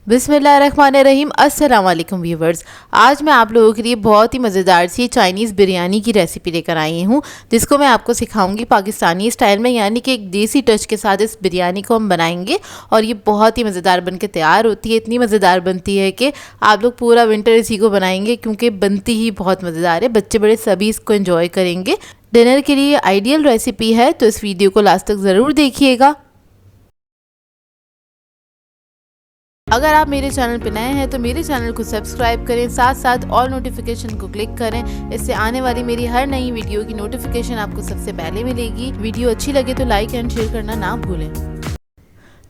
बिस्मिल्लाहिर्रहमानिर्रहीम। अस्सलाम वालेकुम व्यूवर्स। आज मैं आप लोगों के लिए बहुत ही मज़ेदार सी चाइनीज़ बिरयानी की रेसिपी लेकर आई हूँ, जिसको मैं आपको सिखाऊंगी पाकिस्तानी स्टाइल में, यानी कि एक देसी टच के साथ इस बिरयानी को हम बनाएंगे और ये बहुत ही मज़ेदार बन के तैयार होती है। इतनी मज़ेदार बनती है कि आप लोग पूरा विंटर इसी को बनाएंगे, क्योंकि बनती ही बहुत मज़ेदार है। बच्चे बड़े सभी इसको एंजॉय करेंगे। डिनर के लिए आइडियल रेसिपी है, तो इस वीडियो को लास्ट तक ज़रूर देखिएगा। अगर आप मेरे चैनल पर नए हैं तो मेरे चैनल को सब्सक्राइब करें, साथ साथ ऑल नोटिफिकेशन को क्लिक करें। इससे आने वाली मेरी हर नई वीडियो की नोटिफिकेशन आपको सबसे पहले मिलेगी। वीडियो अच्छी लगे तो लाइक एंड शेयर करना ना भूलें।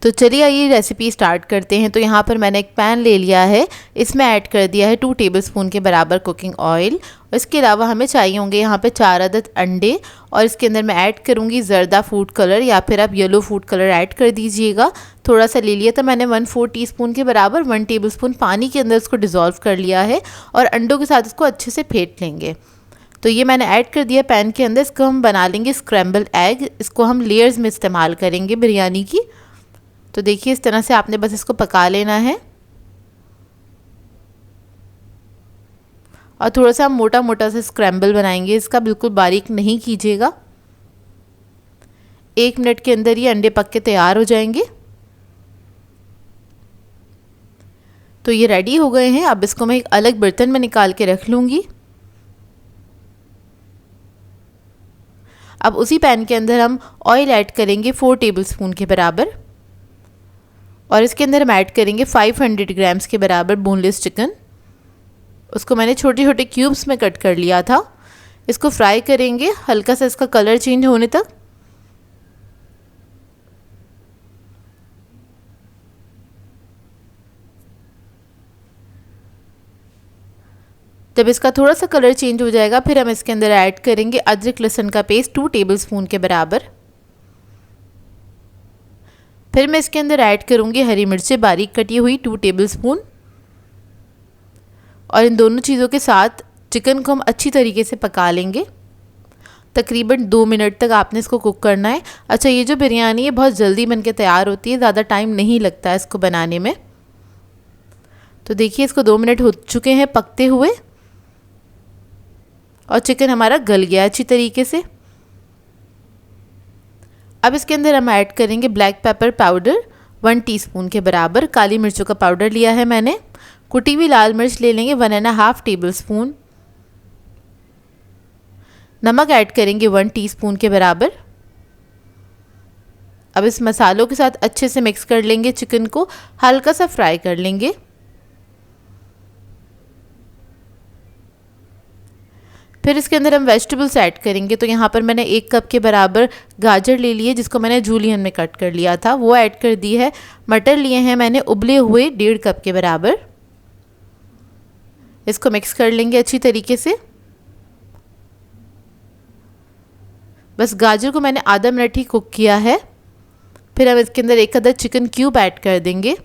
तो चलिए आइए रेसिपी स्टार्ट करते हैं। तो यहाँ पर मैंने एक पैन ले लिया है, इसमें ऐड कर दिया है 2 टेबलस्पून के बराबर कुकिंग ऑयल। इसके अलावा हमें चाहिए होंगे यहाँ पे 4 अदद अंडे, और इसके अंदर मैं ऐड करूँगी ज़र्दा फूड कलर, या फिर आप येलो फूड कलर ऐड कर दीजिएगा। थोड़ा सा ले लिया था मैंने 1/4 टीस्पून के बराबर। 1 टेबलस्पून पानी के अंदर इसको डिज़ोल्व कर लिया है और अंडों के साथ इसको अच्छे से फेंट लेंगे। तो ये मैंने ऐड कर दिया पैन के अंदर। इसको हम बना लेंगे स्क्रैम्बल एग। इसको हम लेयर्स में इस्तेमाल करेंगे बिरयानी की। तो देखिए इस तरह से आपने बस इसको पका लेना है, और थोड़ा सा हम मोटा मोटा सा स्क्रैम्बल बनाएंगे। इसका बिल्कुल बारीक नहीं कीजिएगा। 1 मिनट के अंदर ये अंडे पक के तैयार हो जाएंगे। तो ये रेडी हो गए हैं। अब इसको मैं एक अलग बर्तन में निकाल के रख लूँगी। अब उसी पैन के अंदर हम ऑयल ऐड करेंगे 4 टेबलस्पून के बराबर, और इसके अंदर हम ऐड करेंगे 500 ग्राम्स के बराबर बोनलेस चिकन। उसको मैंने छोटे छोटे क्यूब्स में कट कर लिया था। इसको फ्राई करेंगे हल्का सा इसका कलर चेंज होने तक। जब इसका थोड़ा सा कलर चेंज हो जाएगा, फिर हम इसके अंदर ऐड करेंगे अदरक लहसुन का पेस्ट 2 टेबलस्पून के बराबर। फिर मैं इसके अंदर ऐड करूँगी हरी मिर्चें बारीक कटी हुई 2 टेबलस्पून, और इन दोनों चीज़ों के साथ चिकन को हम अच्छी तरीके से पका लेंगे। तकरीबन 2 मिनट तक आपने इसको कुक करना है। अच्छा, ये जो बिरयानी है बहुत जल्दी बन के तैयार होती है, ज़्यादा टाइम नहीं लगता है इसको बनाने में। तो देखिए इसको 2 मिनट हो चुके हैं पकते हुए, और चिकन हमारा गल गया अच्छी तरीके से। अब इसके अंदर हम ऐड करेंगे ब्लैक पेपर पाउडर 1 टीस्पून के बराबर। काली मिर्चों का पाउडर लिया है मैंने। कुटी हुई लाल मिर्च ले लेंगे 1.5 टेबलस्पून। नमक ऐड करेंगे 1 टीस्पून के बराबर। अब इस मसालों के साथ अच्छे से मिक्स कर लेंगे। चिकन को हल्का सा फ्राई कर लेंगे। फिर इसके अंदर हम वेजिटेबल्स ऐड करेंगे। तो यहाँ पर मैंने 1 कप के बराबर गाजर ले लिए, जिसको मैंने जूलियन में कट कर लिया था, वो ऐड कर दी है। मटर लिए हैं मैंने उबले हुए 1.5 कप के बराबर। इसको मिक्स कर लेंगे अच्छी तरीके से। बस गाजर को मैंने आधा मिनट ही कुक किया है। फिर हम इसके अंदर 1 अदद चिकन क्यूब ऐड कर देंगे।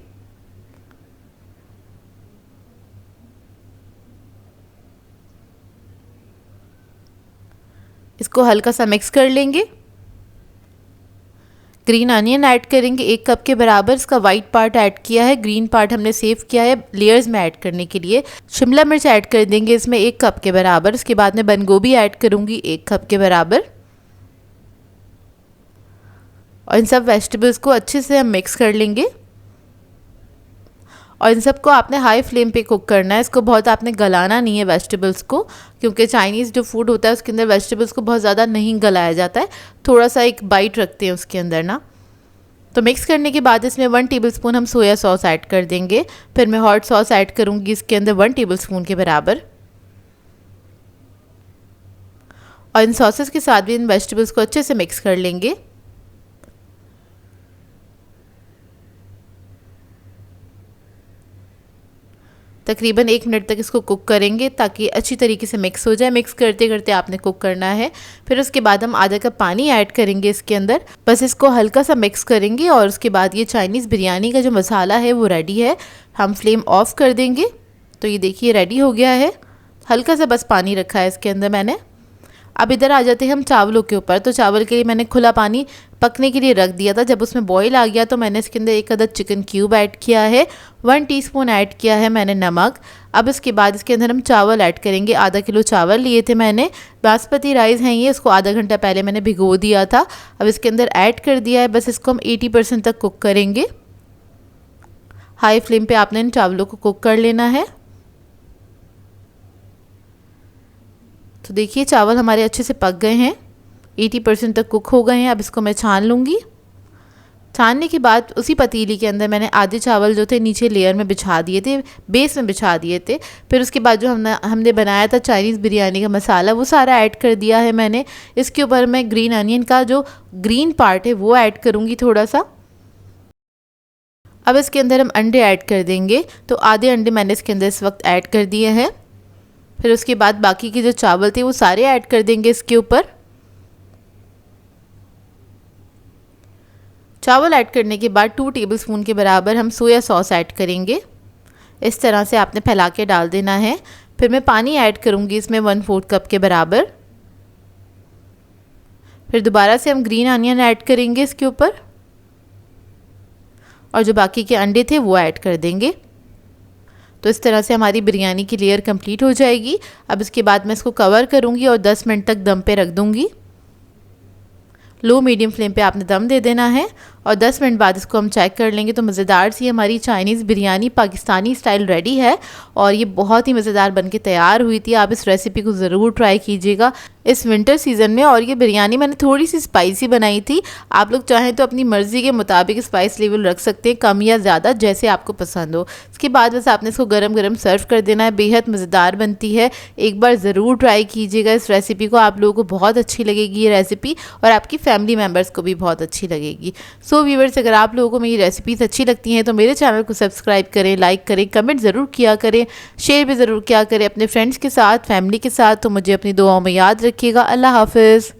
इसको हल्का सा मिक्स कर लेंगे। ग्रीन अनियन ऐड करेंगे 1 कप के बराबर। इसका वाइट पार्ट ऐड किया है, ग्रीन पार्ट हमने सेव किया है लेयर्स में ऐड करने के लिए। शिमला मिर्च ऐड कर देंगे इसमें 1 कप के बराबर। इसके बाद में बंद गोभी ऐड करूँगी 1 कप के बराबर, और इन सब वेजिटेबल्स को अच्छे से हम मिक्स कर लेंगे। और इन सबको आपने हाई फ्लेम पे कुक करना है। इसको बहुत आपने गलाना नहीं है वेजिटेबल्स को, क्योंकि चाइनीज़ जो फूड होता है उसके अंदर वेजिटेबल्स को बहुत ज़्यादा नहीं गलाया जाता है, थोड़ा सा एक बाइट रखते हैं उसके अंदर ना। तो मिक्स करने के बाद इसमें 1 टेबलस्पून हम सोया सॉस ऐड कर देंगे। फिर मैं हॉट सॉस ऐड करूँगी इसके अंदर 1 टेबलस्पून के बराबर, और इन सॉसेस के साथ भी इन वेजिटेबल्स को अच्छे से मिक्स कर लेंगे। तकरीबन 1 मिनट तक इसको कुक करेंगे ताकि अच्छी तरीके से मिक्स हो जाए। मिक्स करते करते आपने कुक करना है। फिर उसके बाद हम आधा कप पानी ऐड करेंगे इसके अंदर। बस इसको हल्का सा मिक्स करेंगे, और उसके बाद ये चाइनीज़ बिरयानी का जो मसाला है वो रेडी है। हम फ्लेम ऑफ कर देंगे। तो ये देखिए रेडी हो गया है। हल्का सा बस पानी रखा है इसके अंदर मैंने। अब इधर आ जाते हैं हम चावलों के ऊपर। तो चावल के लिए मैंने खुला पानी पकने के लिए रख दिया था। जब उसमें बॉईल आ गया तो मैंने इसके अंदर एक अदद चिकन क्यूब ऐड किया है, 1 टीस्पून ऐड किया है मैंने नमक। अब इसके बाद इसके अंदर हम चावल ऐड करेंगे। आधा किलो चावल लिए थे मैंने, बासमती राइस हैं ये, इसको आधा घंटा पहले मैंने भिगो दिया था। अब इसके अंदर ऐड कर दिया है। बस इसको हम 80% तक कुक करेंगे। हाई फ्लेम पे आपने इन चावलों को कुक कर लेना है। तो देखिए चावल हमारे अच्छे से पक गए हैं, 80% तक कुक हो गए हैं। अब इसको मैं छान लूँगी। छानने के बाद उसी पतीली के अंदर मैंने आधे चावल जो थे नीचे लेयर में बिछा दिए थे, बेस में बिछा दिए थे। फिर उसके बाद जो हमने बनाया था चाइनीज़ बिरयानी का मसाला, वो सारा ऐड कर दिया है मैंने। इसके ऊपर मैं ग्रीन अनियन का जो ग्रीन पार्ट है वो ऐड करूँगी थोड़ा सा। अब इसके अंदर हम अंडे ऐड कर देंगे। तो आधे अंडे मैंने इसके अंदर इस वक्त ऐड कर दिए हैं। फिर उसके बाद बाकी के जो चावल थे वो सारे ऐड कर देंगे इसके ऊपर। चावल ऐड करने के बाद 2 टेबलस्पून के बराबर हम सोया सॉस ऐड करेंगे। इस तरह से आपने फैला के डाल देना है। फिर मैं पानी ऐड करूँगी इसमें 1/4 कप के बराबर। फिर दोबारा से हम ग्रीन अनियन ऐड करेंगे इसके ऊपर, और जो बाकी के अंडे थे वो ऐड कर देंगे। तो इस तरह से हमारी बिरयानी की लेयर कंप्लीट हो जाएगी। अब इसके बाद मैं इसको कवर करूँगी और 10 मिनट तक दम पे रख दूँगी। लो मीडियम फ्लेम पे आपने दम दे देना है, और 10 मिनट बाद इसको हम चेक कर लेंगे। तो मज़ेदार सी हमारी Chinese biryani Pakistani style ready है, और ये बहुत ही मज़ेदार बनके तैयार हुई थी। आप इस रेसिपी को ज़रूर ट्राई कीजिएगा इस विंटर सीज़न में। और ये बिरयानी मैंने थोड़ी सी स्पाइसी बनाई थी। आप लोग चाहें तो अपनी मर्ज़ी के मुताबिक स्पाइस लेवल रख सकते हैं, कम या ज़्यादा, जैसे आपको पसंद हो। इसके बाद बस आपने इसको गरम गरम सर्व कर देना है। बेहद मज़ेदार बनती है, एक बार ज़रूर ट्राई कीजिएगा इस रेसिपी को। आप लोगों को बहुत अच्छी लगेगी ये रेसिपी, और आपकी फैमिली मेम्बर्स को भी बहुत अच्छी लगेगी। सो व्यूअर्स, अगर आप लोगों को मेरी रेसिपीज़ अच्छी लगती हैं तो मेरे चैनल को सब्सक्राइब करें, लाइक करें, कमेंट ज़रूर किया करें, शेयर भी ज़रूर किया करें अपने फ्रेंड्स के साथ, फैमिली के साथ। तो मुझे अपनी दुआओं में याद रखिएगा। अल्लाह हाफ़िज़।